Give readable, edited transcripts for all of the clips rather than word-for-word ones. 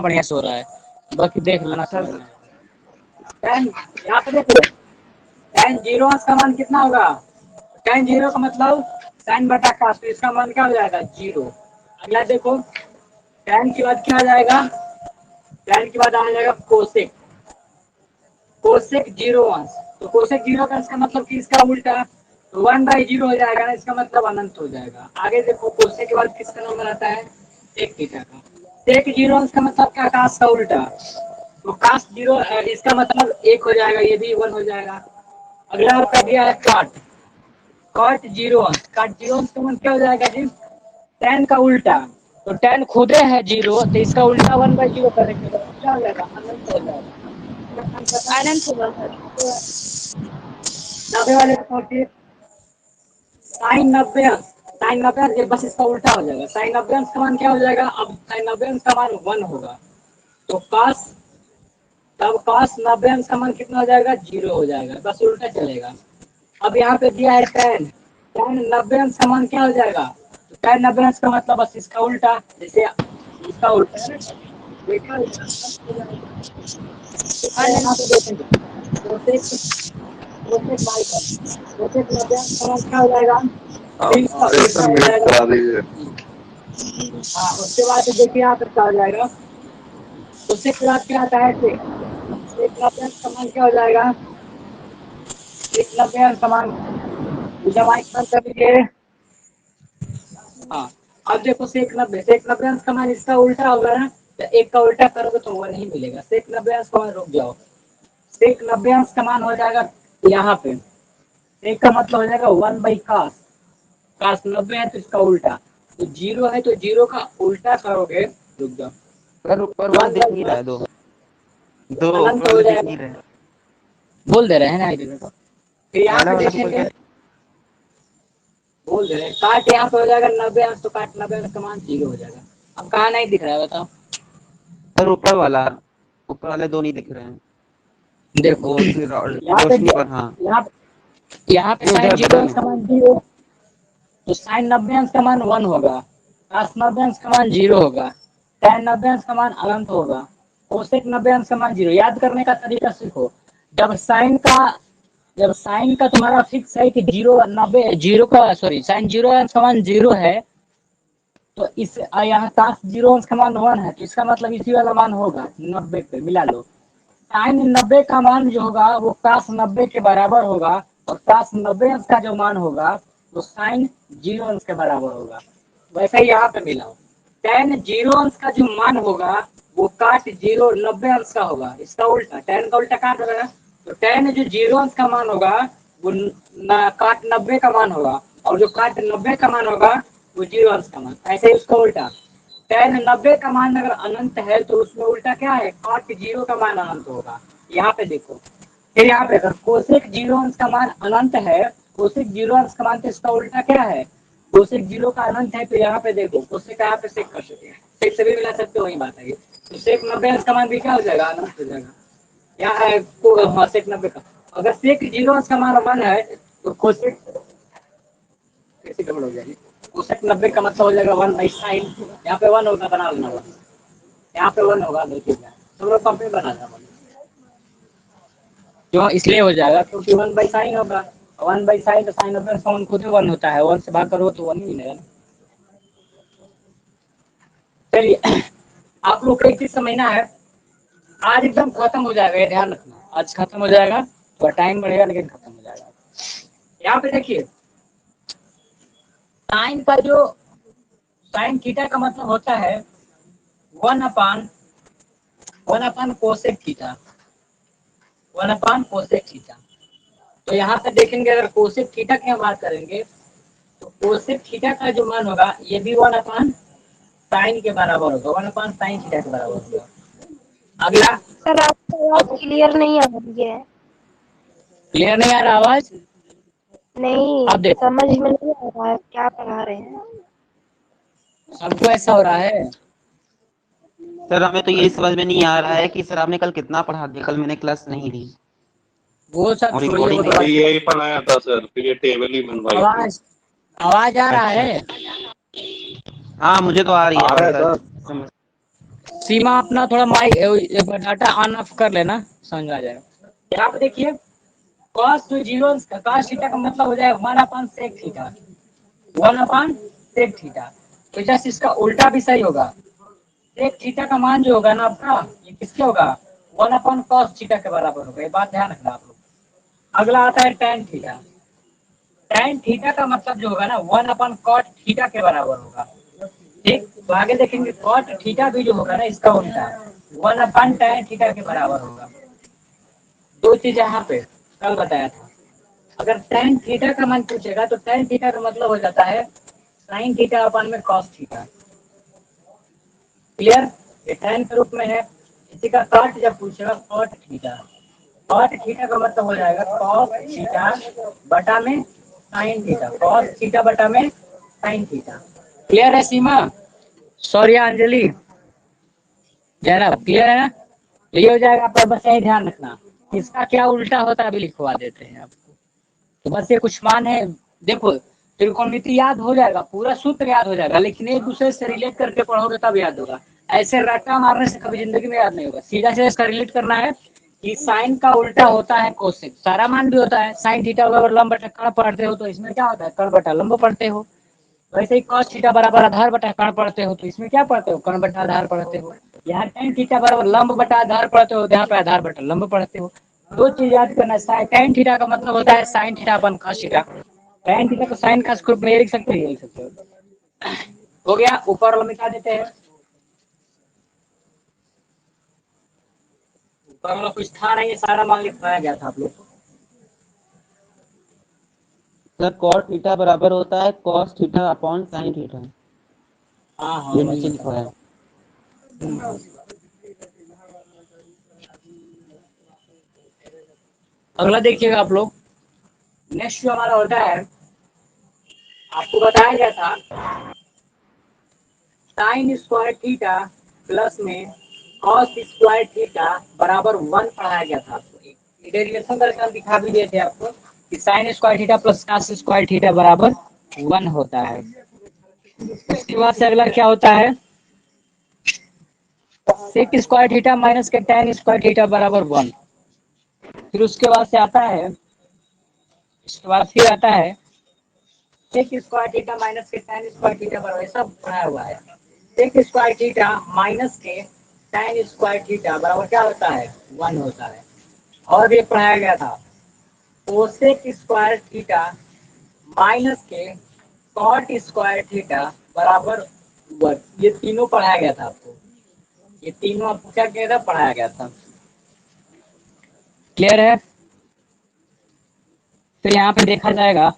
बढ़िया सो रहा है, बाकी देख लेना सर समझ में। tan यहाँ पे देखो, tan जीरो का मान कितना होगा? tan जीरो का मतलब sin बटा cos, तो इसका मान क्या हो जाएगा? जीरो। अगला देखो, tan के बाद क्या आ जाएगा? tan के बाद आ जाएगा कोसेक। कोसेक जीरो अंश, तो कोसेक जीरो का इसका मतलब कि इसका उल्टा, तो 1/0 हो जाएगा ना, इसका मतलब अनंत हो जाएगा। आगे देखो, कोसेक के बाद किसका नंबर आता है? सेक थीटा का। सेक जीरो अंश का मतलब क्या? कास का उल्टा, तो कास जीरो, इसका मतलब 1 हो जाएगा, ये भी 1 हो जाएगा। अगला आपका दिया है काट, काट जीरो अंश, काट जीरो अंश का मतलब क्या हो जाएगा जी? tan का उल्टा, तो tan खुदे है जीरो, तो इसका उल्टा 1/0 करेंगे तो क्या हो जाएगा? अनंत हो जाएगा। अनंत होगा सर। 90 वाले को सोचिए, साइन 90 अंश, साइन 90 अंश, ये बस इसका उल्टा हो जाएगा। साइन 90 अंश का मान क्या हो जाएगा? अब साइन 90 अंश का मान 1 होगा, तो cos, तब cos 90 अंश का मान कितना हो जाएगा? 0 हो जाएगा, बस उल्टा चलेगा। अब यहाँ पे दिया है tan, tan 90 अंश का मान क्या हो जाएगा? तो tan 90 अंश का मतलब बस इसका उल्टा, जैसे इसका उल्टा है ना, तो ये क्या हो जाएगा? अनंत हो जाएगा। तो यहाँ अनंत पे होगा। देखेंगे, कोसेक, कोसेक बाई का, कोसेक 90 अंश का मान क्या हो जाएगा? तो इसका उल्टा ऑपरेशन हो म्यूट जाएगा। करा दीजिए। हाँ, उसके बाद देखिए यहाँ पे क्या हो जाएगा, उससे के बाद क्या आता है? सेक, सेक 90 अंश का मान क्या हो जाएगा? सेक 90 अंश का मान, जब आइक बंद कर दीजिए। हाँ, अब देखो सेक 90, सेक 90 अंश का मान इसका उल्टा होगा ना, तो एक का उल्टा करोगे तो वो नहीं मिलेगा। सेक 90 अंश का मान, रुक जाओ, सेक 90 अंश का मान हो जाएगा यहाँ पे, सेक का मतलब हो जाएगा 1/cos, cos 90 है तो इसका उल्टा, तो जीरो है तो जीरो का उल्टा करोगे, रुक जाओ, सर ऊपर वाला दिख नहीं रहा 1/cos, है, दो दो ऊपर अनंत हो वाले दिख जाएगा। नहीं रहे। बोल दे रहे हैं ना इधर को, फिर यहाँ पहला पे वाला ऊपर देखेंगे, क्या? बोल दे रहे हैं, काट यहाँ पे हो जाएगा 90 अंश, तो काट 90 अंश का मान 0 हो जाएगा। अब कहाँ नहीं दिख रहा है बताओ? सर ऊपर वाले दो नहीं दिख रहे हैं। देखो, वो उसकी यहाँ पे रोशनी पर, हाँ। यहाँ यहाँ पे ये साइन उधर जीरो बगल अंश में। का मान 0, तो साइन 90 अंश का मान 1 होगा, cos 90 अंश का मान 0 होगा, tan 90 अंश का मान अनंत होगा, कोसेक 90 अंश का मान 0। याद करने का तरीका सीखो, जब साइन का, जब साइन का तुम्हारा फिक्स है कि 0 का, सॉरी, साइन 0 अंश का मान 0 है, तो इस यहाँ cos 0 अंश का मान 1 है, तो इसका मतलब इसी वाला मान होगा 90 पे मिला लो। साइन 90 का मान जो होगा वो cos 90 के बराबर होगा, और cos 90 अंश का जो मान होगा वो साइन 0 अंश के बराबर होगा। वैसे ही यहाँ पे मिलाओ, tan 0 अंश का जो मान होगा वो काट 90 अंश का होगा, इसका उल्टा, tan का उल्टा काट होगा ना, तो tan जो 0 अंश का मान होगा वो काट 90 का मान होगा, और जो काट 90 का मान होगा वो 0 अंश का मान, ऐसे ही उसका उल्टा। tan 90 का मान अगर अनंत है तो उसमें उल्टा क्या है? cot 0 का मान अनंत होगा। यहाँ पे देखो, फिर यहाँ पे अगर कोसेक 0 अंश का मान अनंत है, कोसेक 0 अंश का मान, तो इसका उल्टा क्या है? कोसेक 0 का अनंत है, तो यहाँ पे देखो, कोसेक यहाँ पे सेक कर सकते हैं, सेक से भी मिला सकते हो, वही बात है। तो सेक 90 अंश का मान भी क्या हो जाएगा? अनंत हो जाएगा। यहाँ है हाँ, सेक 90 का, अगर सेक 0 अंश का मान 1 है तो कोसेक कैसे गड़बड़ हो जाएगी? कोसेक 90 का मतलब हो जाएगा 1/sin, यहाँ पे 1 होगा, बना लेना 1, यहाँ पे 1 होगा, देखिए तुम लोग कंप्लीट बना देना 1, क्यों? इसलिए हो जाएगा क्योंकि 1/sin होगा, 1/sin, तो साइन ऑफ वन खुद ही 1 होता है, 1 से भाग करो तो 1 ही मिलेगा ना। चलिए, आप लोग को एक चीज समझना है, आज एकदम खत्म हो जाएगा, ये ध्यान रखना, आज खत्म हो जाएगा, थोड़ा टाइम बढ़ेगा लेकिन खत्म हो जाएगा। यहाँ पे देखिए, साइन का जो, साइन थीटा का मतलब होता है 1/1 कोसेक थीटा, 1/कोसेक थीटा। तो यहाँ पे देखेंगे, अगर कोसेक थीटा की हम बात करेंगे तो कोसेक थीटा का जो मान होगा ये भी 1/साइन के बराबर होगा, 1/साइन थीटा के बराबर होगा। अगला, सर आपकी आवाज अब क्लियर नहीं आ रही है। क्लियर नहीं आ रहा आवाज? नहीं, अब देखो, समझ में नहीं आ रहा है क्या पढ़ा रहे हैं। सबको ऐसा हो रहा है। सर हमें तो ये समझ में नहीं आ रहा है कि सर आपने कल कितना पढ़ा दिया। कल मैंने क्लास नहीं ली वो सब और छोड़िए, वो रिकॉर्डिंग तो है। बात, यही पढ़ाया था सर, फिर ये टेबल ही बनवाई थी। आवाज, आवाज आ रहा अच्छा, है? हाँ मुझे तो आ रही है आ रहा आवाज है सर। सर। समझ सीमा अपना थोड़ा माइक डाटा ऑन ऑफ कर लेना, समझ आ जाएगा। यहाँ पे देखिए cos जो जीरो cos थीटा का मतलब हो जाएगा 1/sec थीटा, 1/sec थीटा। तो जैसे इसका उल्टा भी सही होगा, sec थीटा का मान जो होगा ना आपका, ये किसके होगा 1/cos थीटा के बराबर होगा। ये बात ध्यान रखना आप लोग। अगला आता है tan थीटा। tan थीटा का मतलब जो होगा ना 1/cot थीटा के बराबर होगा। ठीक, तो आगे देखेंगे cot थीटा भी जो होगा ना इसका उल्टा 1/tan थीटा के बराबर होगा। दो चीज यहाँ पे कल बताया था। अगर tan थीटा का मान पूछेगा तो tan थीटा का मतलब हो जाता है sin थीटा अपन में cos थीटा। क्लियर, ये tan के रूप में है। इसी का cot जब पूछेगा cot थीटा, cot थीटा का मतलब हो जाएगा cos थीटा बटा में sin थीटा, cos थीटा बटा में sin थीटा। क्लियर है सीमा, सॉरी अंजलि, जैनब, क्लियर है ना? तो ये हो जाएगा आपका, बस यही ध्यान रखना। इसका क्या उल्टा होता है अभी लिखवा देते हैं आपको। तो बस ये कुछ मान है, देखो त्रिकोणमिति याद हो जाएगा, पूरा सूत्र याद हो जाएगा, लेकिन एक दूसरे से रिलेट करके पढ़ोगे तब याद होगा। ऐसे रट्टा मारने से कभी जिंदगी में याद नहीं होगा। सीधा सीधा इसका रिलेट करना है कि साइन का उल्टा होता है कोसेक, सारा मान भी होता है। साइन थीटा अगर लंब बटा कर्ण पढ़ते हो तो इसमें क्या होता है कर्ण बटा लंब पढ़ते हो। वैसे ही cos थीटा बराबर आधार बटा कर्ण पढ़ते हो तो इसमें क्या पढ़ते हो कर्ण बटा आधार पढ़ते हो। यहाँ tan थीटा बराबर लंब बटा आधार पढ़ते हो, यहाँ पे आधार बटा लंब पढ़ते हो। दो चीज याद करना है, tan थीटा का मतलब होता है sin थीटा अपन cos थीटा। tan थीटा को sin का स्क्वायर में लिख सकते हैं, लिख सकते हो। हो गया, ऊपर वाला मिटा देते हैं। ऊपर वाला कुछ था नहीं, सारा मान लिखवाया गया था आप लोग को। सर cot थीटा बराबर होता है cos theta upon sin theta, हाँ हाँ ये वैसे नीचे लिखा लिखा है। है। अगला देखिएगा आप लोग, नेक्स्ट जो हमारा होता है, आपको बताया गया था साइन स्क्वायर थीटा प्लस में कॉस स्क्वायर थीटा बराबर 1 पढ़ाया गया था आपको। डेरिवेशन करके हम दिखा भी दिए थे आपको कि sine square theta plus cos square theta बराबर 1 होता है। उसके बाद से अगला क्या होता है, सेक स्क्वायर थीटा माइनस के tan स्क्वायर थीटा बराबर 1। फिर उसके बाद से आता है, इसके बाद फिर आता है सेक स्क्वायर थीटा माइनस के tan स्क्वायर थीटा बराबर, सब पढ़ाया हुआ है। सेक स्क्वायर थीटा माइनस के tan स्क्वायर थीटा बराबर क्या होता है 1 होता है। और भी पढ़ाया गया था कोसेक स्क्वायर थीटा माइनस के कॉट स्क्वायर थीटा बराबर 1। ये तीनों पढ़ाया गया था आपको, ये तीनों आपको क्या किया था पढ़ाया गया था। क्लियर है? फिर यहाँ पे देखा जाएगा,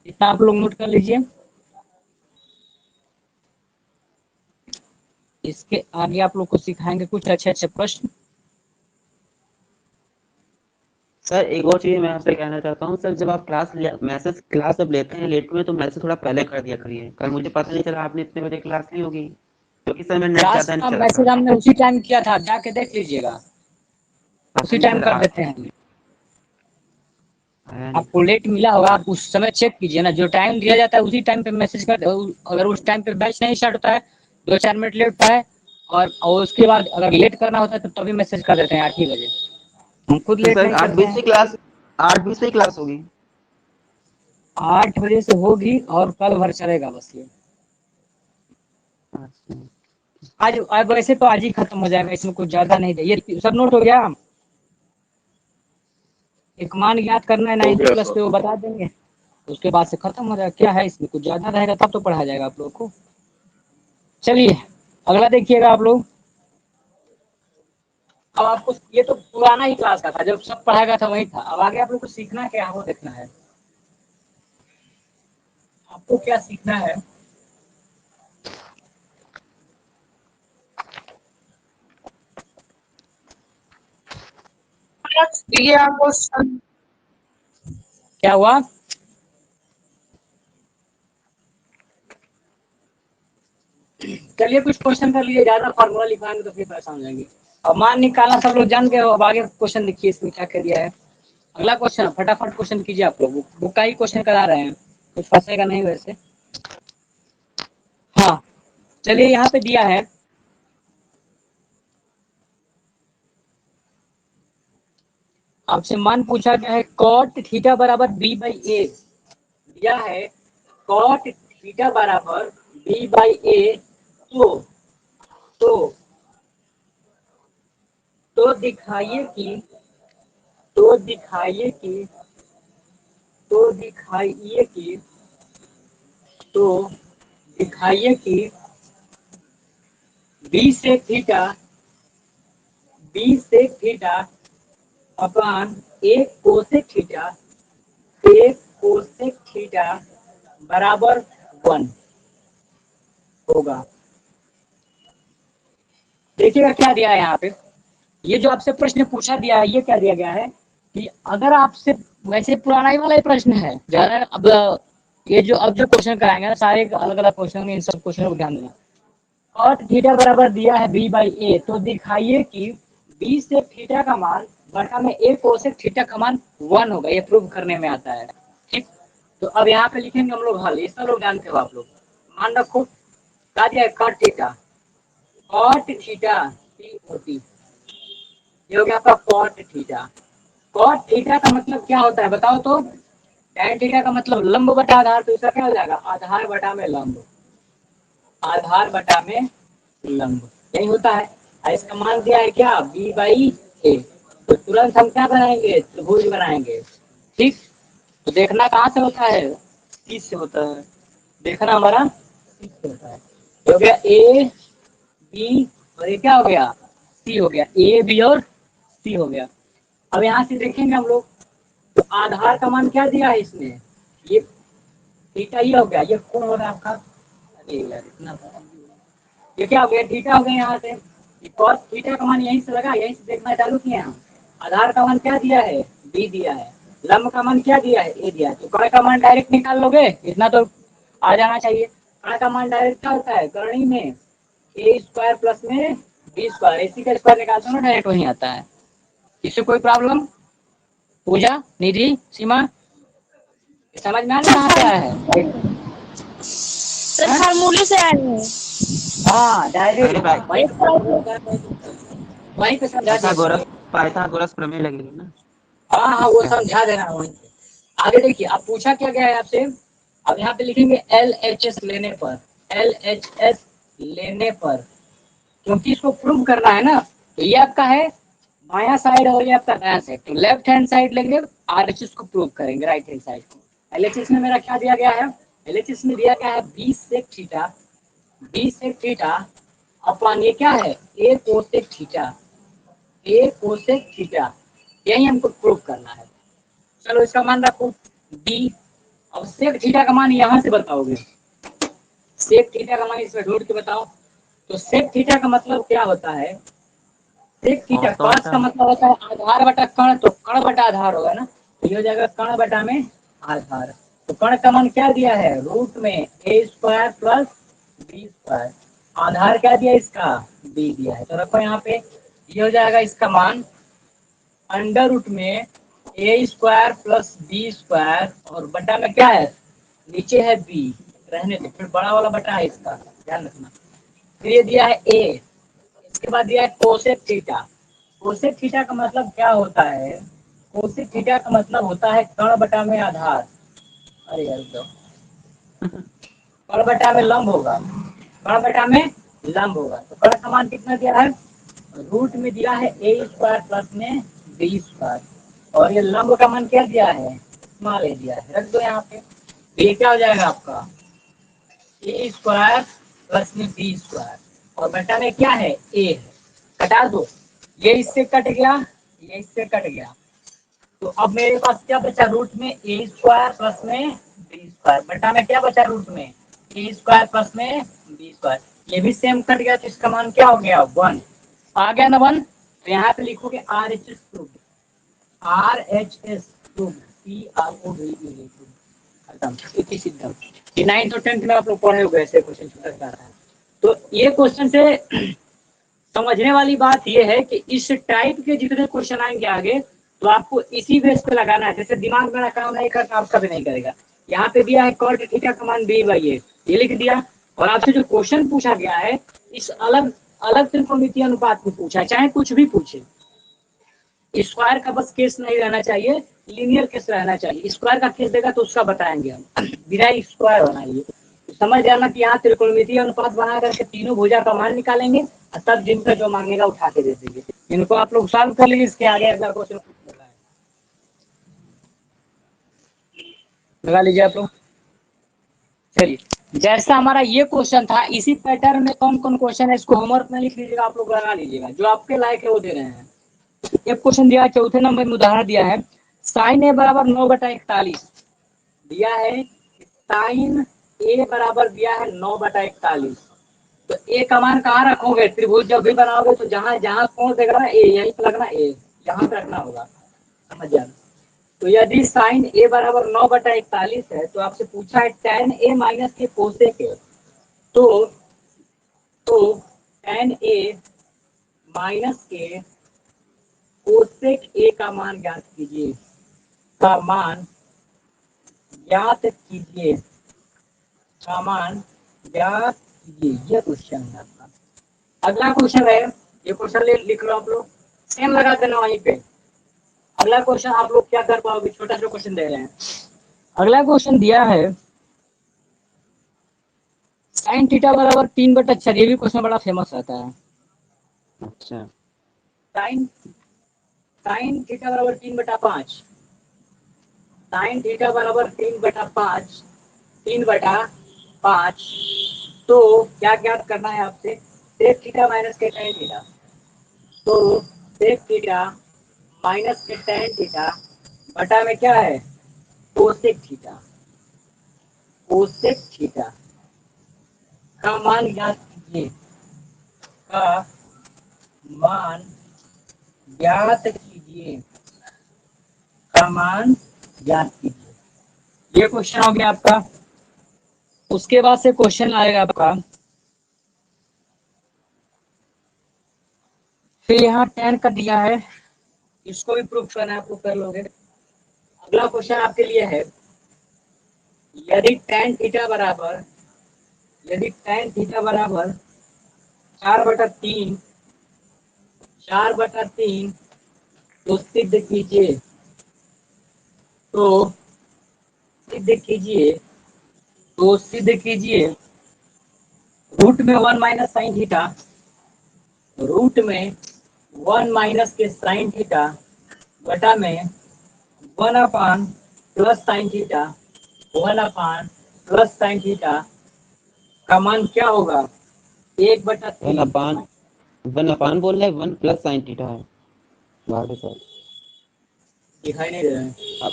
इतना आप लोग नोट कर लीजिए। इसके आगे आप लोग को सिखाएंगे कुछ अच्छे अच्छे प्रश्न। सर एक और चीज मैं आपसे कहना चाहता हूँ, सर जब आप मैसेज क्लास जब लेते हैं लेट में तो मैसेज थोड़ा पहले कर दिया करिए। कल मुझे पता नहीं चला आपने इतने बजे क्लास ली होगी, क्योंकि सर मैं नेट क्लास ज्यादा नहीं का चला मैसेज था। हमने उसी टाइम किया था, जाके देख लीजिएगा, पता उसी नहीं टाइम सर कर देते हैं। आया नहीं आपको था। लेट मिला होगा, आप उस समय चेक कीजिए ना, जो टाइम दिया जाता है उसी टाइम पे मैसेज कर दो। अगर उस टाइम पे बैच नहीं स्टार्ट होता है, 2-4 मिनट लेट होता है, और उसके बाद अगर लेट करना होता है तो तभी मैसेज कर देते हैं 8 ही बजे। हम खुद तो लेट सर नहीं आठ करते बजे हैं। से क्लास 8 बजे से ही क्लास होगी। 8 बजे से होगी और कल भर चलेगा बस ये। अच्छा आज वैसे तो आज ही खत्म हो जाएगा, इसमें कुछ ज्यादा नहीं है। ये सब नोट हो गया। एक मान याद करना है हो 9th गया प्लस सर। पे, वो बता देंगे, उसके बाद से खत्म हो जाएगा। क्या है इसमें, कुछ ज्यादा रहेगा तब तो पढ़ाया जाएगा आप लोग को। चलिए अगला देखिएगा आप लोग। अब आपको ये तो पुराना ही क्लास का था, जब सब पढ़ाया गया था वही था। अब आगे आप लोग को सीखना क्या है वो देखना है, आपको क्या सीखना है। ये आपको क्या हुआ? चलिए कुछ क्वेश्चन कर लिए, ज्यादा फॉर्मूला लिखवाएंगे तो फिर परेशान हो जाएंगे। अब मान निकालना सब लोग जान गए हो, अब आगे क्वेश्चन लिखिए इसमें क्या कर दिया है। अगला क्वेश्चन फटाफट क्वेश्चन कीजिए, आप लोग बुक का ही क्वेश्चन करा रहे हैं, कुछ फंसेगा नहीं वैसे। हाँ चलिए यहाँ पे दिया है आपसे मान पूछा गया है कॉट थीटा बराबर बी बाई ए, दिया है कॉट थीटा बराबर बी बाई ए, तो दिखाइए कि तो दिखाइए कि तो दिखाइए कि तो दिखाइए कि बी से थीटा अपान एक कोसेक थीटा बराबर 1 होगा। देखिएगा क्या दिया है यहाँ पे, ये जो आपसे प्रश्न पूछा दिया है ये क्या दिया गया है कि अगर आपसे वैसे पुराना ही वाला ही प्रश्न है ज्यादा, अब ये जो अब जो क्वेश्चन कराएंगे ना सारे अलग अलग क्वेश्चन, इन सब क्वेश्चन को ध्यान देना। और थीटा बराबर दिया है बी बाई ए, तो दिखाइए कि बी से थीटा का मान बटा में ए कोसेक थीटा का मान 1 होगा, ये प्रूव करने में आता है। ठीक, तो अब यहाँ पे लिखेंगे हम लोग हल, ये सब लोग जानते हो आप लोग, मान रखो क्या दिया है कॉट थीटा टी, ये हो गया आपका कॉट थीटा। कॉट थीटा का मतलब क्या होता है बताओ तो? टैन थीटा का मतलब लंब बटा आधार, तो इसका क्या हो जाएगा आधार बटा में लंब, आधार बटा में लंब, यही होता है। और इसका मान दिया है क्या बी बाई ए, तो तुरंत हम क्या बनाएंगे त्रिभुज बनाएंगे। ठीक, तो देखना कहाँ से होता है, सी से होता है, देखना हमारा सी से होता है। हो गया ए बी और ये क्या हो गया सी हो गया, ए बी और सी हो गया। अब यहाँ से देखेंगे हम लोग तो आधार का मान क्या दिया है इसने, ये थीटा ही हो गया, ये कौन हो रहा है आपका, अरे यार इतना ये क्या हो गया थीटा हो गया। यहाँ से कॉस थीटा का मान यहीं से लगा, यहीं से देखना चालू किया हम। आधार का मान क्या दिया है बी दिया है, लंब का मान क्या दिया है ए दिया है, तो कर्ण का मान डायरेक्ट निकाल लोगे, इतना तो आ जाना चाहिए। कर्ण का मान डायरेक्ट क्या होता है करणी में ए स्क्वायर प्लस में बी स्क्वायर, इसी का स्क्वायर निकालते हो ना डायरेक्ट वहीं आता है। इससे कोई प्रॉब्लम? पूजा निधि सीमा समझ में आने कहाँ से आया है? सर फार्मूले से आए हैं। हाँ डायरेक्ट अरे वहीं पे समझा दिया। पाइथागोरस प्रमेय लगेगी ना। हाँ हाँ वो समझा देना वहीं पे। आगे देखिए अब पूछा क्या गया है आपसे, अब यहाँ पे लिखेंगे LHS लेने पर, LHS लेने पर, क्योंकि इसको प्रूव करना है ना, तो ये आपका है बायां साइड और ये आपका दायां साइड, तो लेफ्ट हैंड साइड लेंगे RHS को प्रूव करेंगे राइट हैंड साइड को। LHS में मेरा क्या दिया गया है, LHS में दिया गया है 20 सेक थीटा अपॉन ये क्या है ए कोसेक थीटा, यही हमको प्रूव करना है। चलो इसका मान रखो डी, अब सेक थीटा का मान यहाँ से बताओगे, सेक थीटा का मान इसमें ढूंढ के बताओ। तो सेक थीटा का मतलब क्या होता है, सेक थीटा कॉस का मतलब होता है आधार बटा कर्ण, तो कर्ण बटा आधार होगा ना, तो ये हो जाएगा कर्ण बटा में आधार। तो कर्ण का मान क्या दिया है रूट में ए स्क्वायर प्लस बी स्क्वायर, आधार क्या दिया इसका बी दिया है, तो रखो यहाँ पे, ये हो जाएगा इसका मान अंडर रूट में ए स्क्वायर प्लस बी स्क्वायर और बटा में क्या है नीचे है बी, रहने दो, फिर बड़ा वाला बटा है इसका ध्यान रखना। फिर ये दिया है ए, इसके बाद दिया है कोसेक थीटा। कोसेक थीटा का मतलब क्या होता है, कोसेक थीटा का मतलब होता है कर्ण बटा में आधार, अरे यार तो कर्ण बटा में लंब होगा, कर्ण बटा में लंब होगा, तो कर्ण का मान कितना दिया है रूट में दिया है ए स्क्वायर प्लस में बी स्क्वायर, और ये लंब का मान क्या दिया है स्मॉल ए दिया है, रख दो यहाँ पे। ये क्या हो जाएगा आपका ए स्क्वायर प्लस में बी स्क्वायर और बटा में क्या है ए है, कटा दो, ये इससे कट गया, ये इससे कट गया, तो अब मेरे पास क्या बचा रूट में ए स्क्वायर प्लस में बी स्क्वायर, बटा में क्या बचा रूट में ए स्क्वायर प्लस में बी स्क्वायर, ये भी सेम कट गया, तो इसका मान क्या हो गया 1 आ गया ना 1। तो यहाँ पे लिखोगे RHS proved, RHS proved, PROVED खत्म, इतनी सिद्धम। ये 9th और 10th में आप लोग पढ़े होंगे ऐसे क्वेश्चन छूटा जाता है। तो ये क्वेश्चन से समझने वाली बात ये है कि इस टाइप के जितने क्वेश्चन आएंगे आगे तो आपको इसी बेस पे लगाना है, जैसे दिमाग मेरा काम नहीं करता आपका भी नहीं करेगा। यहाँ पे दिया है कॉट थीटा का मान बी बाई ए, ये लिख दिया, और आपसे जो क्वेश्चन पूछा गया है इस अलग अलग त्रिकोणमितीय अनुपात में पूछा है, चाहे कुछ भी पूछे। स्क्वायर का बस केस नहीं रहना चाहिए, लीनियर केस रहना चाहिए। स्क्वायर का केस देगा तो उसका बताएंगे हम, बिना स्क्वायर बनाइए। तो समझ जाना कि यहाँ त्रिकोणमितीय अनुपात बना करके तीनों भुजा का मान निकालेंगे और तब जिनका जो मांगेगा उठा के दे देंगे। इनको आप लोग सॉल्व कर लीजिए, इसके आगे अगला क्वेश्चन लगा लीजिए आप लोग। चलिए, जैसा हमारा ये क्वेश्चन था इसी पैटर्न में कौन कौन क्वेश्चन है इसको होमवर्क में लिख लीजिएगा, आप लोग लगा लीजिएगा, जो आपके लायक है वो दे रहे हैं। एक क्वेश्चन दिया है, चौथे नंबर में उदाहरण दिया है, साइन ए बराबर 9/41 दिया है। साइन ए बराबर दिया है 9/41। तो ए का मान कहाँ रखोगे? त्रिभुज जब भी बनाओगे तो जहां जहां कोण देगा ना ए, यहीं पे लगना ए, यहाँ पे रखना होगा, समझ जाना। तो यदि साइन ए बराबर 9/41 है तो आपसे पूछा है tan ए माइनस के कोसेक ए। तो tan ए माइनस के कोसेक ए का मान ज्ञात कीजिए, का मान ज्ञात कीजिए, का मान ज्ञात कीजिए। ये क्वेश्चन है आपका। अगला क्वेश्चन है, ये क्वेश्चन लिख लो आप लोग, सेम लगा देना वहीं पे। अगला क्वेश्चन आप लोग क्या कर पाओगे, छोटा सा क्वेश्चन दे रहे हैं। अगला क्वेश्चन दिया है साइन थीटा बराबर 3/4। ये भी क्वेश्चन बड़ा फेमस रहता है। अच्छा, साइन साइन थीटा बराबर 3/5। साइन थीटा बराबर 3/5, 3/5। तो क्या ज्ञात करना है आपसे? सेक थीटा माइनस के tan थीटा। तो सेक थीटा माइनस के tan थीटा बटा में क्या है? Cosec theta. कोसेक थीटा का मान ज्ञात कीजिए, का मान ज्ञात कीजिए, का मान ज्ञात कीजिए। ये क्वेश्चन हो गया आपका। उसके बाद से क्वेश्चन आएगा आपका, फिर यहाँ tan का दिया है, इसको भी प्रूफ करना है, आप लोग कर लोगे। अगला क्वेश्चन आपके लिए है, यदि tan थीटा बराबर, यदि tan थीटा बराबर 4/3, 4/3 तो सिद्ध कीजिए, तो सिद्ध कीजिए, तो सिद्ध कीजिए रूट में 1 माइनस साइन थीटा, रूट में 1 माइनस के साइन थीटा बटा में 1 plus sine theta, 1 plus sine theta का मान क्या होगा? 1/3। 1 अपान बोल रहे हैं, 1 प्लस साइन थीटा है बाहर के साथ। दिखाई नहीं दे रहा है। अब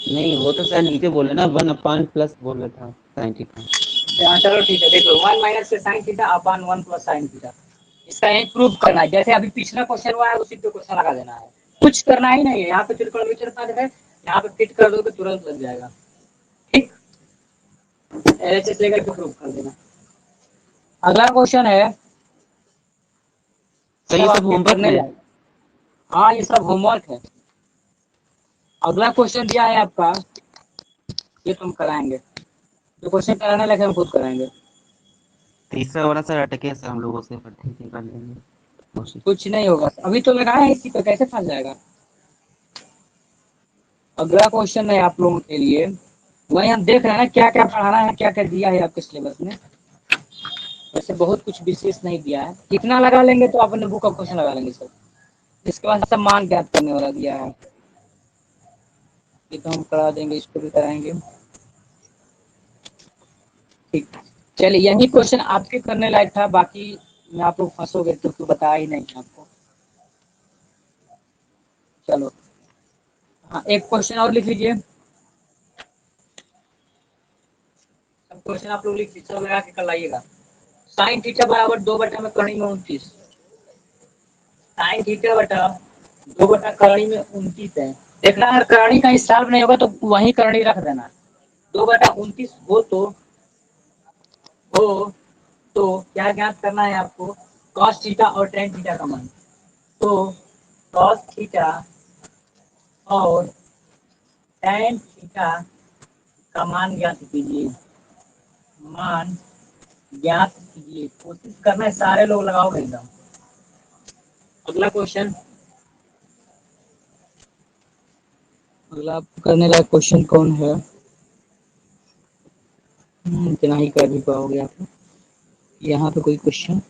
नहीं, वो तो सर नीचे बोले ना, 1 अपान प्लस बोल रहा था साइन थीटा। हाँ चलो ठीक है, देखो 1 माइनस से sine theta upon 1 plus sine theta, इसका यही प्रूफ करना है। जैसे अभी पिछला क्वेश्चन हुआ है उसी पे क्वेश्चन लगा देना है, कुछ करना ही नहीं है। यहाँ पे त्रिकोणमितीय पद है, यहाँ पे फिट कर दो तो तुरंत लग जाएगा। ठीक, एलएचएस लेकर के प्रूफ कर देना। अगला क्वेश्चन है, सर ये सब होमवर्क करने में? जाए। हाँ ये सब होमवर्क है। अगला क्वेश्चन दिया है आपका, ये तुम कराएंगे, जो क्वेश्चन कराने लगे हम खुद कराएंगे। तीसरा वाला सर अटके सर हम लोगों से, पर ठीक है कर लेंगे कोशिश। कुछ नहीं होगा, अभी तो लगाए हैं इसी पे, कैसे फंस जाएगा। अगला क्वेश्चन है आप लोगों के लिए, वही हम देख रहे हैं ना क्या क्या पढ़ाना है, क्या क्या दिया है आपके सिलेबस में। वैसे बहुत कुछ विशेष नहीं दिया है, कितना लगा लेंगे तो अपने बुक का क्वेश्चन लगा लेंगे सब। इसके बाद सब मान ज्ञात करने वाला दिया है, ये तो हम करा देंगे, इसको भी कराएंगे। ठीक, चलिए यही क्वेश्चन आपके करने लायक था, बाकी में आप लोग फंसोगे तो बताया ही नहीं आपको। चलो हाँ, एक क्वेश्चन और लिख लीजिए, सब क्वेश्चन आप लोग लिख लीजिए, सब लगा के कल आइएगा। साइन थीटा बराबर 2 में करणी में 29। साइन थीटा बटा 2 करणी में 29 है। देखना अगर करणी का हिसाब नहीं होगा तो वही करणी रख देना। 2/29 हो तो क्या ज्ञात करना है आपको? कॉस थीटा और टेन थीटा का मान। तो कॉस थीटा और टेन थीटा का मान ज्ञात कीजिए, मान ज्ञात कीजिए, कोशिश करना है सारे लोग लगाओ एकदम। अगला क्वेश्चन, अगला करने लायक क्वेश्चन कौन है? इतना ही कर भी पाओगे आप। यहाँ पे कोई क्वेश्चन?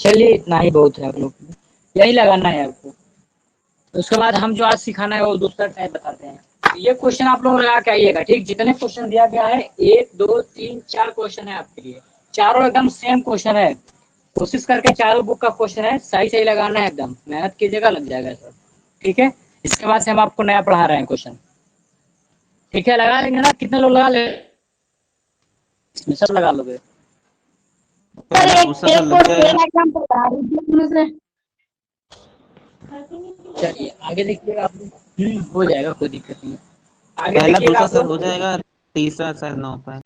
चलिए इतना ही बहुत है आप लोग, यही लगाना है आपको। उसके बाद हम जो आज सिखाना है वो दूसरा टाइप बताते हैं। ये क्वेश्चन आप लोग लगा के आइएगा, ठीक? जितने क्वेश्चन दिया गया है 1 2 3 4 क्वेश्चन है आपके लिए, चारों एकदम सेम क्वेश्चन है। कोशिश करके चारों बुक का क्वेश्चन है सही सही लगाना है, एकदम मेहनत कीजिएगा, लग जाएगा सब, ठीक है? इसके बाद से हम आपको नया पढ़ा रहे हैं क्वेश्चन, ठीक है? लगा लेंगे ना? कितने लोग लगा ले? सब लगा लोगे? सर पहला एक दूसरा एक सर लग और जाएगा। मेरा एग्जाम्पल बता दीजिए। चलिए आगे देखिएगा आप लोग। हो जाएगा, कोई दिक्कत नहीं। आगे पहला देखिएगा दूसरा आप सर लोग, हो जाएगा, तीसरा शायद ना हो पाए।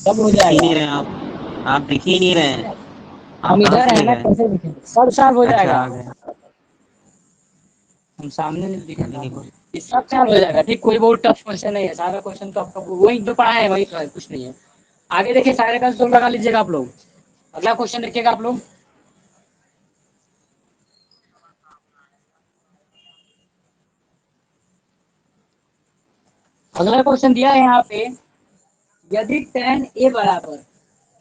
सब हो दिख ही जाएगा। नहीं रहे आप दिख ही नहीं रहे हैं। आप हम कहाँ इधर है चले ना, गए? कैसे दिखेंगे? सब साफ हो अच्छा जाएगा। आ गए। हम सामने नहीं दिखेंगे नहीं आपको। इस सब साफ हो जाएगा, ठीक? कोई बहुत टफ क्वेश्चन नहीं है, सारा क्वेश्चन तो आपका वही जो पढ़ा है वही तो है, कुछ नहीं है। आगे देखिए, सारे का जोड़ लगा लीजिएगा आप लोग। अगला क्वेश्चन देखिएगा आप लोग। अगला क्वेश्चन दिया है यहाँ पे, यदि tan a बराबर,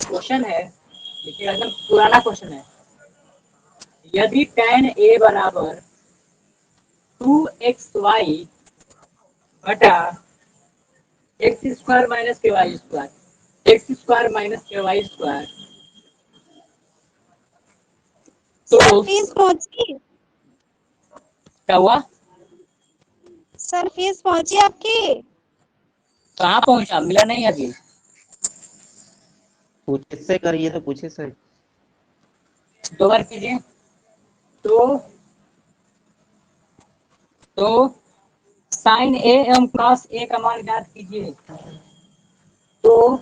क्वेश्चन है देखिए, एकदम पुराना क्वेश्चन है। यदि tan a बराबर 2xy बटा x square minus k y square, x square minus k y square, sir तो फीस पहुंची? क्या हुआ? सर फीस पहुंची आपकी? कहाँ पहुंचा? मिला नहीं अभी। पूछे से करिए तो पूछे से। दो बार कीजिए। तो तो साइन ए एवं कॉस ए का मान ज्ञात कीजिए। तो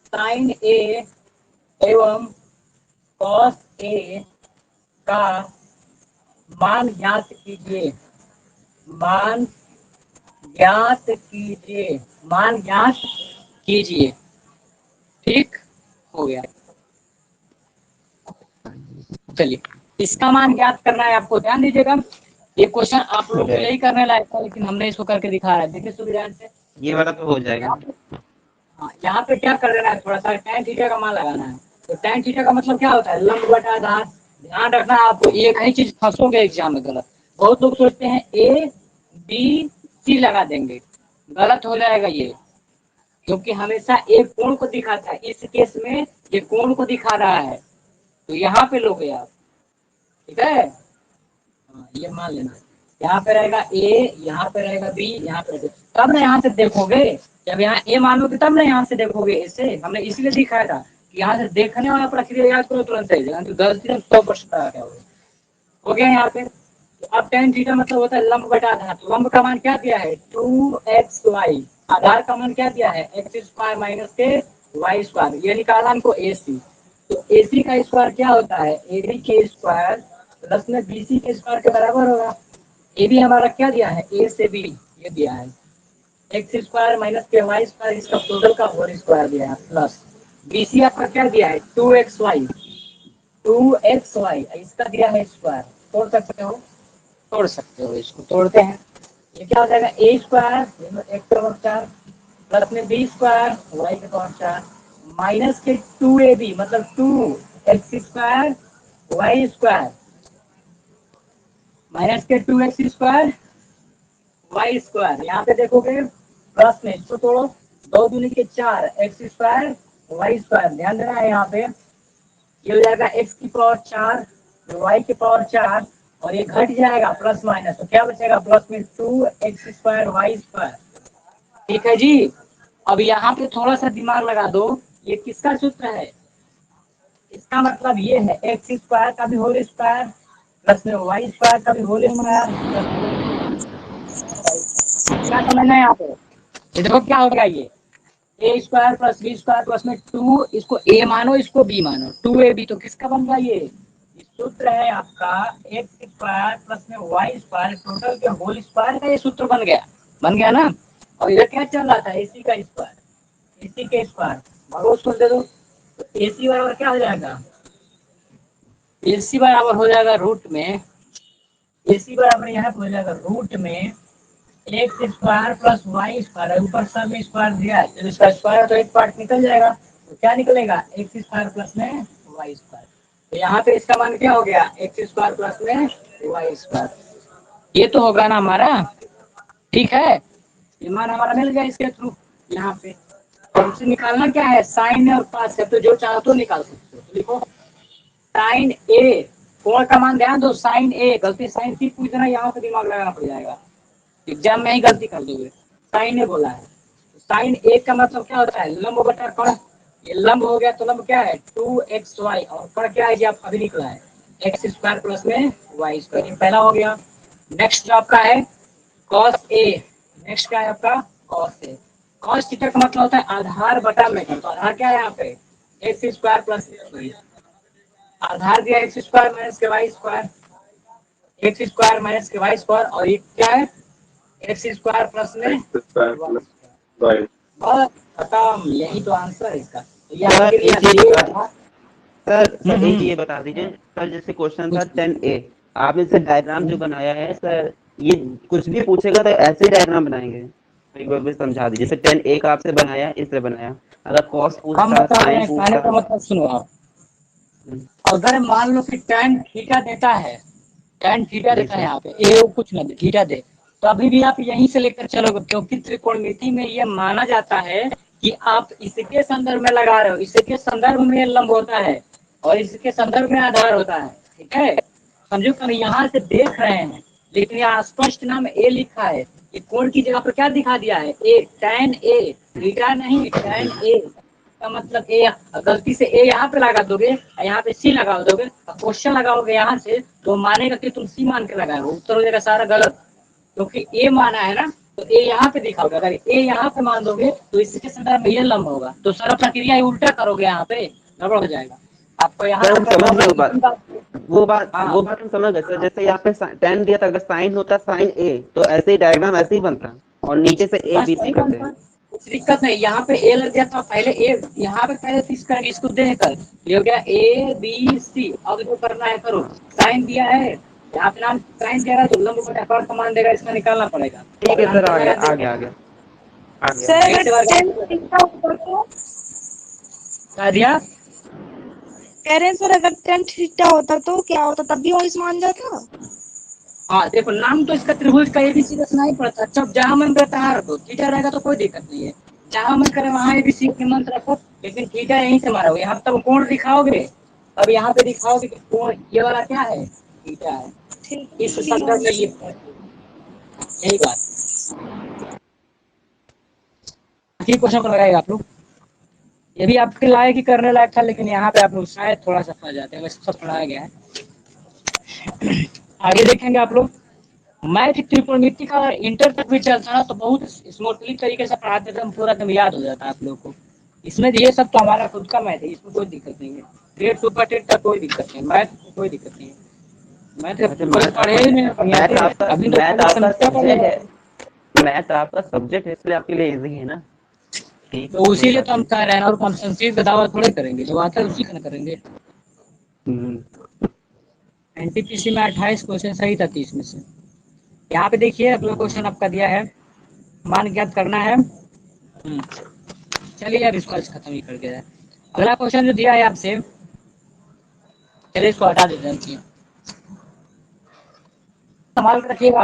साइन ए एवं कॉस ए का मान ज्ञात कीजिए। मान ज्ञात कीजिए, मान ज्ञात कीजिए, ठीक हो गया। चलिए, इसका मान ज्ञात करना है आपको, ध्यान दीजिएगा। ये क्वेश्चन आप लोग के लिए ही करने लायक था, लेकिन हमने इसको करके दिखा रहा है, देखिए सुविधान से। ये वाला तो हो जाएगा। हाँ, यहाँ पे क्या कर देना है, थोड़ा सा tan थीटा का मान लगाना है। तो tan थीटा का मतलब क्या होता है? लंब बटा आधार। ध्यान रखना आपको, ये कई चीज फंसोगे एग्जाम में गलत। बहुत लोग सोचते हैं ए बी सी लगा देंगे, गलत हो जाएगा ये, क्योंकि हमेशा एक कोण को दिखाता है। इस केस में ये कोण को दिखा रहा है, तो यहाँ पे लोगे आप, ठीक है? हाँ, ये मान लेना। यहाँ पे रहेगा ए, यहाँ पे रहेगा बी, यहाँ पे रहेगा, तब ना यहाँ से देखोगे। जब यहाँ ए मानोगे तब ना यहाँ से देखोगे। ऐसे हमने इसलिए दिखाया था कि यहाँ से देखने वाला प्रक्रिया याद करो, तुरंत सही जाएगा। तो गलती से 100% आ गया हो गया यहाँ पे। तो अब tan थीटा मतलब होता है लंब बटा आधार। तो लंब का मान क्या दिया है? 2xy। आधार का मान क्या दिया है? X square minus k y square. ये निकाला हमको AC। तो AC का स्क्वायर क्या होता है? AB के स्क्वायर प्लस में BC के स्क्वायर के बराबर होगा। AB हमारा क्या दिया है? A से B ये दिया है, x square minus k y square, इसका टोटल का होल स्क्वायर दिया है, प्लस BC आपका क्या दिया है? 2xy, 2xy इसका दिया है स्क्वायर। तोड़ सकते हो? तोड़ सकते हो, इसको तोड़ते हैं। ये क्या हो जाएगा? ए स्क्वायर एक्स का पावर 4 प्लस में बी स्क्वायर वाई का पावर 4 माइनस के 2ab मतलब 2x square Y square minus के 2x स्क्वायर वाई स्क्वायर। यहाँ पे देखोगे प्लस में, इसको तोड़ो, 2 दूनी के 4 एक्स स्क्वायर वाई स्क्वायर। ध्यान देना है यहाँ पे, ये हो जाएगा x की पावर 4 y की पावर 4 और ये घट जाएगा प्लस माइनस, तो क्या बचेगा? प्लस में 2x स्क्वायर वाई स्क्वायर। ठीक है जी। अब यहाँ पे थोड़ा सा दिमाग लगा दो, ये किसका सूत्र है? इसका मतलब ये है एक्स स्क्वायर का भी होल स्क्वायर प्लस में वाई स्क्वायर का भी होल स्क्वायर। क्या समझना है यहाँ पे? ये देखो क्या हो गया, ये a square plus b square plus में 2, इसको ए मानो इसको बी मानो, 2ab, तो किसका बन गया ये सूत्र है आपका एक्स स्क्वायर प्लस में वाई स्क्वायर टोटल के होल स्क्वायर का ये सूत्र बन गया ना। और इधर क्या चल रहा था, एसी का स्क्वायर, एसी के स्क्वायर और उसको दे दो, तो एसी बराबर क्या हो जाएगा, एसी बराबर हो जाएगा रूट में, एसी बराबर यहाँ पे हो जाएगा रूट में x square plus y square, ऊपर सब में स्क्वायर दिया है, जब इसका स्क्वायर है तो एक पार्ट निकल जाएगा, तो क्या निकलेगा एक्स स्क्वायर प्लस में वाई स्क्वायर। तो यहाँ पे इसका मान क्या हो गया, एक्स स्क्वायर प्लस में वाई स्क्वायर, ये तो होगा ना हमारा, ठीक है, ये मान हमारा मिल गया इसके थ्रू। यहाँ पे हमसे निकालना क्या है, साइन और पास है, तो जो चाहो तो निकाल सकते हो, लिखो साइन ए, कोण का मान ध्यान दो, साइन ए, गलती साइन सी पूछना, यहाँ पे दिमाग लगाना पड़ जाएगा, एग्जाम में ही गलती कर दोगे, साइन ए बोला है, साइन ए का मतलब क्या होता है, लंब बटा कण, ये लंब हो गया, तो लंब क्या है 2xy, और कण क्या है, ये आपका अभी निकला है एक्स स्क्वायर प्लस में वाई स्क्वायर, ये पहला हो गया। नेक्स्ट जो आपका है cos a, नेक्स्ट क्या है आपका cos a, cos थीटा का मतलब होता है आधार बटा मेथड, तो आधार क्या है यहाँ पे एक्स स्क्वायर प्लस वाई, आधार दिया x square minus k y square, x square minus k y square, और ये क्या है एक्स स्क्वायर प्लस में x square y, plus y. बस खत्म, यही तो आंसर है इसका। तो ये सर आपके लिए एक चीज ये बता था। सर एक ये बता दीजिए सर, जैसे क्वेश्चन था 10A, आपने इसे डायग्राम जो बनाया है सर, ये कुछ भी पूछेगा तो ऐसे ही डायग्राम बनाएंगे, तो एक बार भी समझा दीजिए। जैसे 10A का आपसे बनाया इससे बनाया, अगर कॉस हम पूछता बता रहे साइन हैं, कहने पूछता। का मतलब सुनो आप, अगर मान लो कि tan थीटा देता है, tan थीटा जी देता है सर। यहाँ पे, ए कुछ ना दे, थीटा दे, तो अभी भी आप यहीं से लेकर चलोगे, क्योंकि त्रिकोणमिति में ये माना जाता है कि आप इसके संदर्भ में लगा रहे हो, इसके संदर्भ में लंब होता है और इसके संदर्भ में आधार होता है, ठीक है, समझो कि हम यहाँ से देख रहे हैं, लेकिन यहाँ स्पष्ट नाम ए लिखा है, ये कोण की जगह पर क्या दिखा दिया है, ए, tan ए, थीटा नहीं tan ए का मतलब ए, गलती से ए यहाँ पे लगा दोगे, यहाँ पे सी लगा दोगे, क्वेश्चन लगाओगे यहाँ से, तो मानेगा कि तुम सी मान के लगाए हो, उत्तर हो जाएगा सारा गलत, क्योंकि ए माना है ना, तो ए यहाँ पे दिखाओगे, अगर ए यहाँ पे मान दोगे तो इसके संदर्भ में ये लंब होगा, तो सारा प्रक्रिया उल्टा करोगे, यहाँ पे गड़बड़ हो जाएगा, आपको यहाँ सर हम समझ गए वो बात, हाँ वो बात हम समझ गए सर। जैसे यहाँ पे टेन दिया था, अगर साइन होता साइन ए तो ऐसे ही डायग्राम ऐसे ही बनता, और नीचे से ए बस बी सी वही करते। बनता है, कुछ दिक्कत नहीं, यहाँ पे ए लग गया तो पहले ए, यहाँ पे पहले फिक्स करेंगे इसको देकर, ये हो गया ए बी सी, अब जो करना है करो, साइन दिया है यहाँ पे, नाम साइन दिया है तो लंब बटा कर्ण का मान देगा, इसका निकालना पड़ेगा, ठीक है अगर सर, आंसर आ गया लगा आ देंगे। गया आ गया आ गया। सर नेक्स्ट अगर बार 10 थीटा होता तो, क्या दिया, कह रहे हैं सर अगर 10 थीटा होता तो क्या होता, तब भी वही मान जाता। हाँ देखो नाम तो इसका त्रिभुज का एबीसी रखना ही पड़ता है, जब जहाँ मन करता है रखो, थीटा रहेगा तो कोई दिक्कत नहीं है, जहाँ मन करे वहाँ एबीसी के मंत्र रखो, लेकिन थीटा यहीं से मारोगे, यहाँ तब कोण दिखाओगे, अब यहाँ पे दिखाओगे कि कोण ये वाला क्या है, थीटा है, ठीक इस संदर्भ में ये यही बात, ठीक क्वेश्चन को लगाएगा आप लोग, ये भी आपके लायक ही करने लायक था, लेकिन यहाँ पे आप लोग शायद थोड़ा सा फंस जाते हैं, वैसे सब पढ़ाया गया है। आगे देखेंगे आप लोग, मैथ त्रिकोणमिति का इंटर तक भी चलता ना तो बहुत स्मूथली तरीके से पढ़ाते थे, हम पूरा एकदम याद हो जाता है आप लोग को, इसमें ये सब तो हमारा खुद का मैथ है, इसमें कोई दिक्कत नहीं है, ग्रेड सुपर टेट का कोई दिक्कत नहीं, मैथ कोई दिक्कत नहीं है, मैथ अच्छा, कोई पढ़े ही नहीं, अभी तो मैथ पहले आपका समस्या पढ़ सब्जेक्ट रहे हैं। है, मैथ आपका सब्जेक्ट है, इसलिए आपके लिए इजी है ना। ठीक है, तो कोई उसीलिए बात तो हम नहीं। कह रहे हैं, और हम संस्कृत का दावा थोड़े करेंगे, जो आता है उसी का ना करेंगे। हम्म। एनटीपीसी में 28 क्वेश्चन सही था 30 में से। यहाँ पे देखिए अगला क्वेश्चन आपका दिया है, मान ज्ञात करना है, चलिए अब इसको आज खत्म ही कर दिया है। अगला क्वेश्चन जो दिया है आपसे, चलिए इसको हटा देते हैं, संभाल कर रखिएगा।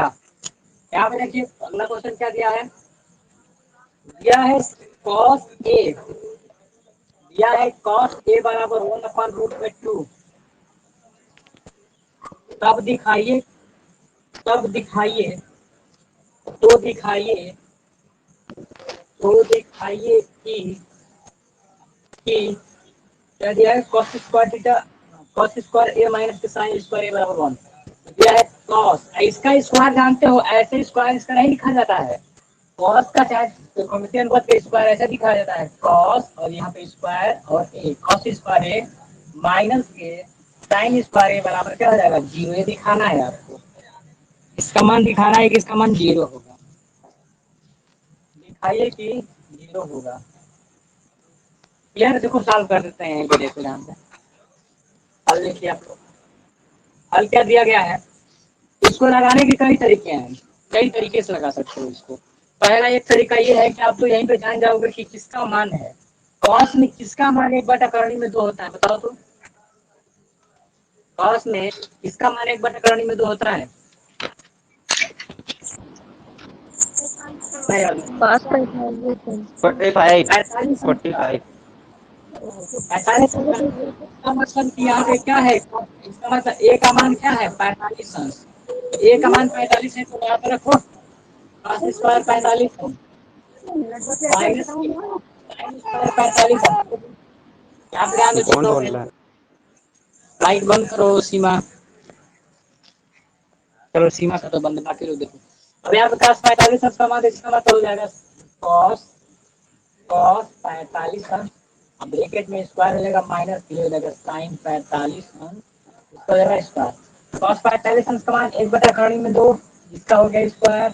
यहाँ पे देखिए अगला क्वेश्चन क्या दिया है, दिया है cos a, दिया है cos a बराबर 1/√2, तब दिखाइए, तब दिखाइए, तो दिखाइए, तो दिखाइए कि क्या दिया है, cos square theta, cos square a minus के sin स्क्वायर a बराबर 1, दिया है cos, इसका स्क्वायर जानते हो, ऐसे स्क्वायर इसका नहीं लिखा जाता है, कॉस का चाहे त्रिकोणमितीय अनुपात का स्क्वायर ऐसा दिखाया जाता है, कॉस और यहाँ पे स्क्वायर और ए, कॉस स्क्वायर ए माइनस के साइन स्क्वायर ए बराबर क्या हो जाएगा 0। ये दिखाना है आपको, इसका मान दिखाना है कि इसका मान 0 होगा। दिखाइए कि 0 होगा। क्लियर? देखो सॉल्व कर देते हैं, ये देखो ध्यान से। हल लिखिए आप लोग। हल क्या दिया गया है, इसको लगाने के कई तरीके हैं, कई तरीके से लगा सकते हो इसको। पहला एक तरीका ये है कि आप तो यहीं पे जान जाओगे कि किसका मान है। कॉस में किसका मान 1/करणी में 2 होता है, बताओ तो। कॉस में किसका मान 1/करणी में 2 होता है? पास का इतना 45 45 इसका मतलब कि यहाँ पे क्या है, इसका मतलब ए का मान क्या है 45 अंश। ए का मान 45 है तो यहाँ पे रखो कॉस स्क्वायर 45 है माइनस साइन स्क्वायर 45 है। यहाँ पे ध्यान ये कौन दो, बोल रहा है? लाइट बंद करो सीमा। चलो सीमा का तो बंद, बाकी लोग देखो। अब यहाँ पे cos 45 अंश का मान इसका मतलब हो जाएगा cos 45 अंश, अब ब्रैकेट में स्क्वायर हो जाएगा माइनस हो जाएगा साइन 45 अंश, इसका हो जाएगा स्क्वायर। cos 45 अंश का मान 1/करणी में 2, इसका हो गया स्क्वायर,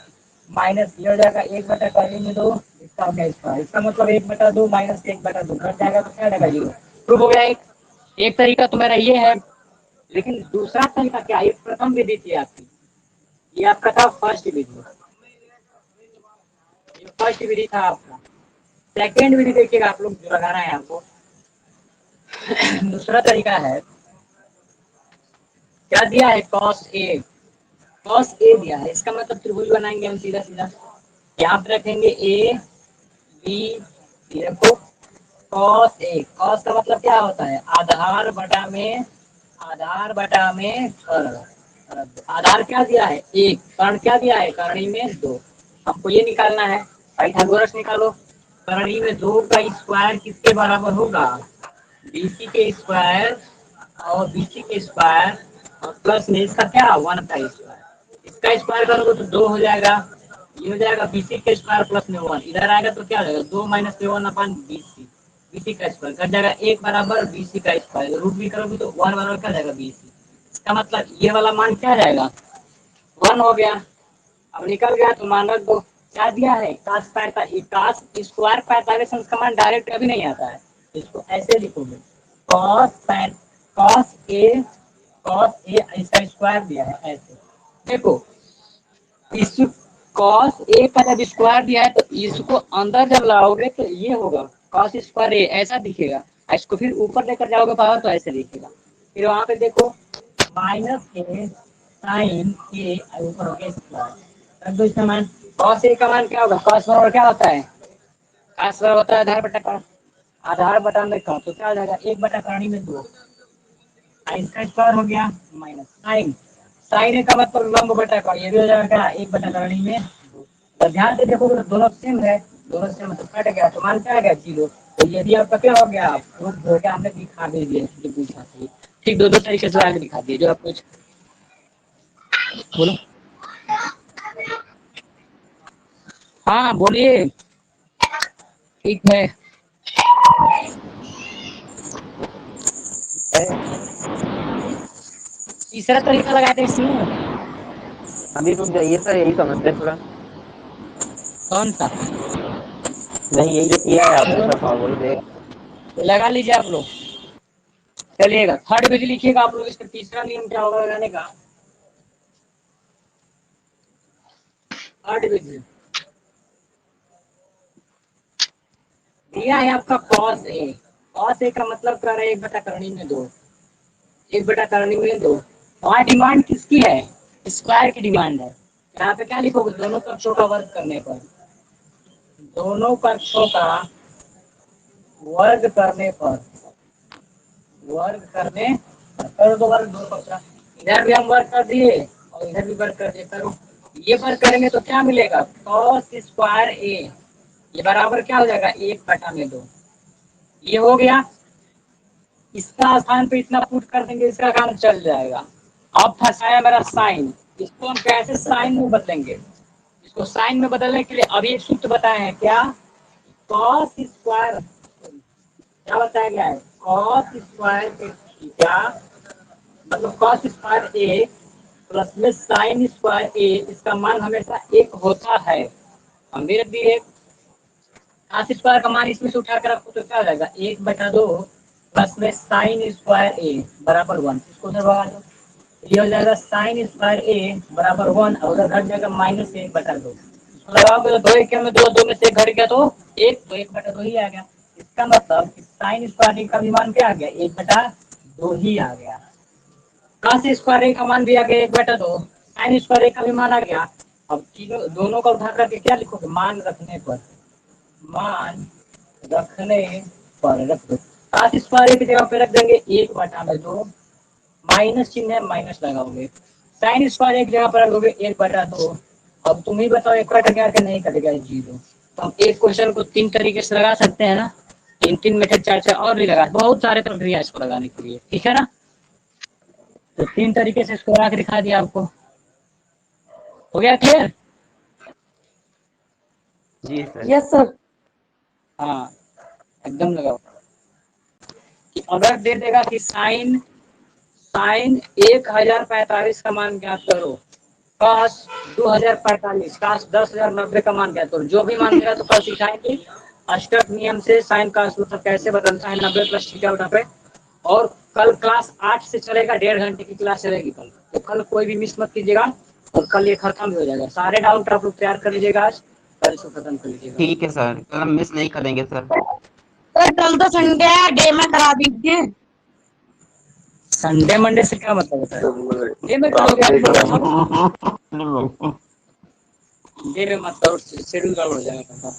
माइनस ये हो जाएगा 1/करणी में 2, इसका हो गया स्क्वायर। इसका मतलब 1/2 माइनस 1/2 घट जाएगा तो क्या हो जाएगा 0। प्रूफ हो गया। एक तरीका तो मेरा ये है, लेकिन दूसरा तरीका क्या, ये प्रथम विधि थी आपकी, ये आपका था फर्स्ट विधि, ये फर्स्ट विधि था आपका। सेकेंड विधि देखिएगा आप लोग, जो लगाना है आपको। दूसरा तरीका है, क्या दिया है cos a, cos a दिया है, इसका मतलब त्रिभुज बनाएंगे हम सीधा सीधा। यहाँ पे रखेंगे a b, देखो cos a, cos का मतलब क्या होता है आधार बटा में कर्ण। आधार क्या दिया है 1, कर्ण क्या दिया है करणी में 2। हमको ये निकालना है, पाइथागोरस निकालो। करणी में 2 का स्क्वायर किसके बराबर होगा, बीसी के स्क्वायर और बीसी के स्क्वायर और प्लस में इसका क्या 1 का स्क्वायर। इसका स्क्वायर करोगे तो 2 हो जाएगा, ये हो जाएगा बीसी का स्क्वायर प्लस में 1, इधर आएगा तो क्या हो जाएगा 2 माइनस में 1 अपन बीसी, बीसी का स्क्वायर कट जाएगा 1 बराबर बीसी का स्क्वायर, रूट भी करोगे तो 1 बराबर क्या जाएगा बीसी। इसका मतलब ये वाला मान क्या जाएगा 1 हो गया। अब निकल गया तो मान रख दो। क्या दिया है cos स्क्वायर 45 अंश का मान डायरेक्ट अभी नहीं आता है, इसको ऐसे लिखोगे cos a इसका स्क्वायर दिया है ऐसे। देखो इस cos a का जब स्क्वायर दिया है तो इसको अंदर जब लाओगे तो ये होगा cos स्क्वायर a ऐसा दिखेगा, इसको फिर ऊपर लेकर जाओगे पावर तो ऐसे दिखेगा। फिर वहां पे देखो माइनस के साइन के ऊपर हो गया स्क्वायर, रख दो इसका मान। cos a का मान क्या होगा, cos बराबर क्या होता है, cos बराबर होता है आधार बटा का, आधार बटा में का तो क्या हो जाएगा 1/करणी में 2, साइन का स्क्वायर हो गया माइनस साइन, साइन का मतलब लंब बटा का, ये भी हो जाएगा 1/करणी में 2। तो ध्यान से देखो दोनों सेम है, दोनों सेम तो कट गया तो मान क्या आ गया 0। तो ये भी आपका क्या हो गया, प्रूफ हो गया, हमने दिखा भी दिया जो पूछा था। ठीक दो तरीके से आगे दिखा दिए जो आप कुछ बोलो। हाँ बोलिए। ठीक है तीसरा तरीका लगाते हैं इसमें। अभी रुक जाइए सर, यही समझते हैं थोड़ा। कौन सा नहीं, यही जो किया है आपने सर सॉल्व, वही देख। लगा लीजिए आप लोग। चलिएगा थर्ड पेज लिखिएगा आप लोग, इसका तीसरा नियम क्या होगा लगाने का। थर्ड पेज दिया है आपका cos a, cos a का मतलब कर रहे 1/करणी में 2, 1/करणी में 2। वहाँ डिमांड किसकी है, स्क्वायर की डिमांड है। यहाँ पे क्या लिखोगे दोनों पक्षों का वर्ग करने पर, दोनों पक्षों का वर्ग करने पर, वर्ग करने करो तो वर्ग दो पक्ष, इधर भी हम वर्ग कर दिए और इधर भी वर्ग कर दिए, करो ये वर्ग करेंगे तो क्या मिलेगा cos स्क्वायर a, ये बराबर क्या हो जाएगा 1/2, ये हो गया। इसका स्थान पे इतना पुट कर देंगे, इसका काम चल जाएगा। अब फंसाया मेरा साइन, इसको हम कैसे साइन में बदलेंगे, इसको तो साइन में बदलने के लिए अभी एक सूत्र बताए हैं, क्या? कॉस स्क्वायर, क्या बताया गया है? कॉस स्क्वायर थीटा मतलब कॉस स्क्वायर ए प्लस में साइन स्क्वायर ए, इसका मान हमेशा एक होता है। हम भी रख दिए, कॉस स्क्वायर का मान इसमें से उठा कर रखो तो क्या हो जाएगा? 1/2 प्लस में साइन स्क्वायर ए बराबर 1। इसको उधर भगा दो, ये हो जाएगा साइन स्क्वायर ए बराबर 1 और उधर घट जाएगा -1/2। इसको लगाओगे तो 2 1 में 2, 2 में से 1 घट गया तो 1, तो 1/2 ही आ गया। इसका मतलब साइन स्क्वायर ए का भी मान क्या आ गया? 1/2 ही आ गया। कॉस स्क्वायर ए का मान भी आ गया 1/2, साइन स्क्वायर ए का भी मान आ गया। अब तीनों दोनों का उठा करके क्या लिखोगे? मान रखने पर, मान रखने पर रख दो। कॉस स्क्वायर ए की जगह पे रख देंगे 1/2, माइनस चिन्ह है माइनस लगाओगे। साइन स्क्वायर एक जगह पर रखोगे 1/2। अब तुम ही बताओ, एक कट गया कि नहीं कटेगा? 0। तो हम एक क्वेश्चन को 3 तरीके से लगा सकते हैं ना, 3 मेथड 4 और भी लगा, बहुत सारे प्रक्रिया इसको लगाने के लिए, ठीक है ना? तो 3 तरीके से इसको लगा के दिखा दिया आपको। हो गया क्लियर? जी सर। Yes sir. हाँ एकदम लगाओ। कि अगर दे देगा कि साइन 1045 का मान ज्ञात करो, कॉस 2045, कॉस 10,090 का मान ज्ञात करो, जो भी मान देगा तो कल सिखाएंगे अष्टक नियम से साइन का मतलब कैसे बदलता है 90 प्लस थीटा उठा पे। और कल क्लास 8 से चलेगा, 1.5 घंटे की क्लास चलेगी कल, तो कल कोई भी मिस मत कीजिएगा और कल ये खत्म हो जाएगा। सारे डाउट आप लोग तैयार कर लीजिएगा आज, कल इसको खत्म कर लीजिएगा। ठीक है सर, कल हम मिस नहीं करेंगे सर। सर कल तो संडे है, डे में करा दीजिए। संडे मंडे से क्या मतलब होता है? डे में करोगे आप, डे में मत करो, शेड्यूल गड़बड़ हो जाएगा।